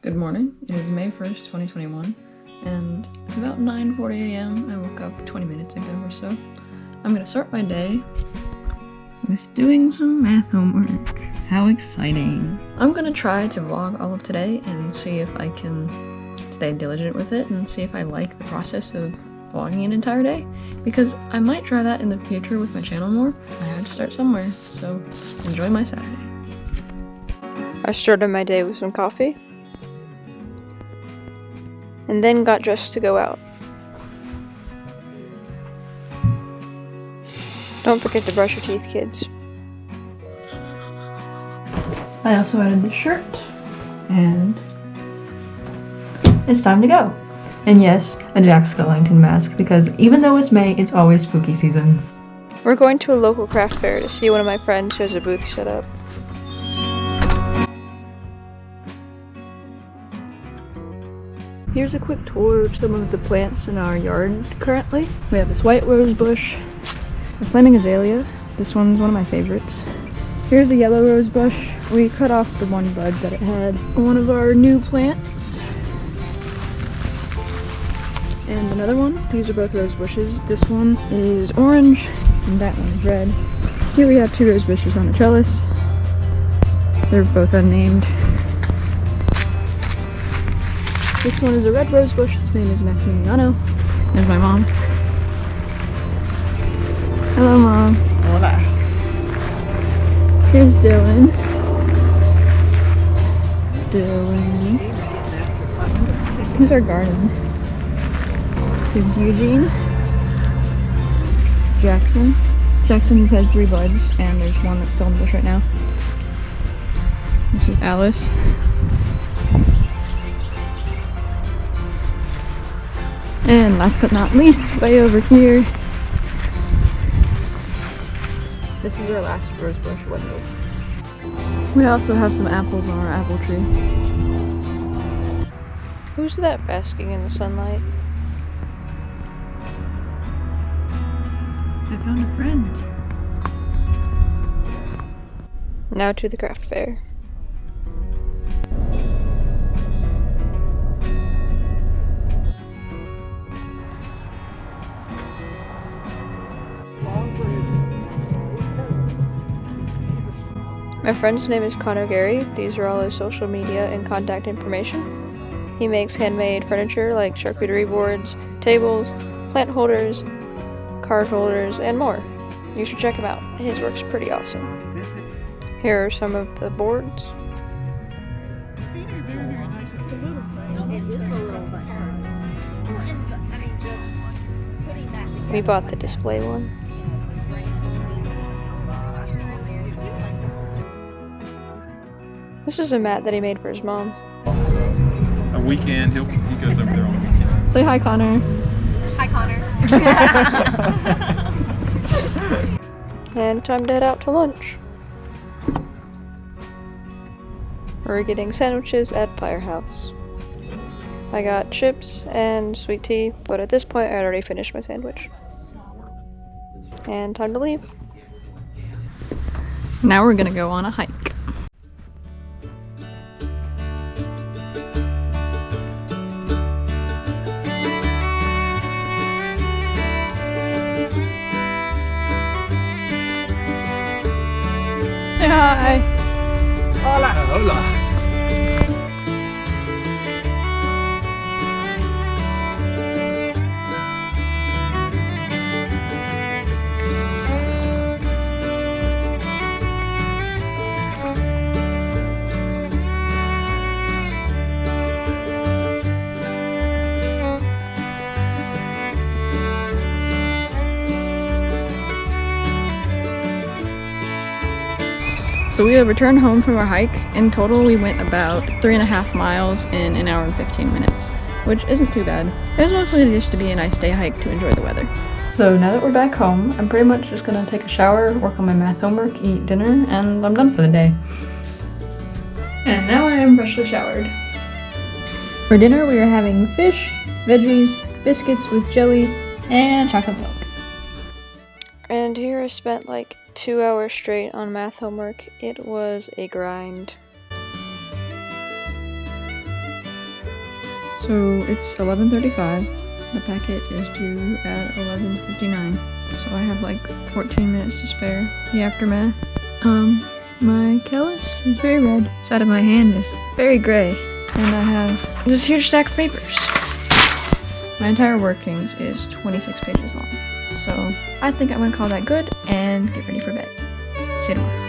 Good morning. It is May 1st, 2021, and it's about 9:40 a.m. I woke up 20 minutes ago or so. I'm gonna start my day with doing some math homework. How exciting. I'm gonna try to vlog all of today and see if I can stay diligent with it and see if I like the process of vlogging an entire day, because I might try that in the future with my channel more. I had to start somewhere, so enjoy my Saturday. I started my day with some coffee, and then got dressed to go out. Don't forget to brush your teeth, kids. I also added this shirt, and it's time to go. And yes, a Jack Skellington mask, because even though it's May, it's always spooky season. We're going to a local craft fair to see one of my friends who has a booth set up. Here's a quick tour of some of the plants in our yard currently. We have this white rose bush, a flaming azalea. This one's one of my favorites. Here's a yellow rose bush. We cut off the one bud that it had. One of our new plants. And another one. These are both rose bushes. This one is orange and that one is red. Here we have two rose bushes on a trellis. They're both unnamed. This one is a red rose bush. Its name is Maximiliano. There's my mom. Hello, Mom. Hola. Here's Dylan. Here's our garden. Here's Eugene. Jackson. Jackson has 3 buds, and there's one that's still in the bush right now. This is Alice. And last but not least, way over here, this is our last rose bush window. We also have some apples on our apple tree. Who's that basking in the sunlight? I found a friend. Now to the craft fair. My friend's name is Connor Gary. These are all his social media and contact information. He makes handmade furniture like charcuterie boards, tables, plant holders, card holders, and more. You should check him out. His work's pretty awesome. Here are some of the boards. We bought the display one. This is a mat that he made for his mom. A weekend, he goes over there on the weekend. Say hi, Connor. Hi, Connor. And time to head out to lunch. We're getting sandwiches at Firehouse. I got chips and sweet tea, but at this point I had already finished my sandwich. And time to leave. Now we're gonna go on a hike. Say hi! Hola! Hola! So we have returned home from our hike. In total, we went about 3.5 miles in an hour and 15 minutes, which isn't too bad. It was mostly just to be a nice day hike to enjoy the weather. So now that we're back home, I'm pretty much just gonna take a shower, work on my math homework, eat dinner, and I'm done for the day. And now I am freshly showered. For dinner, we are having fish, veggies, biscuits with jelly, and chocolate milk. And here I spent like 2 hours straight on math homework. It was a grind. So it's 11:35. The packet is due at 11:59. So I have like 14 minutes to spare. The aftermath. My callus is very red. Side of my hand is very gray. And I have this huge stack of papers. My entire workings is 26 pages long. So I think I'm gonna call that good and get ready for bed. See you tomorrow.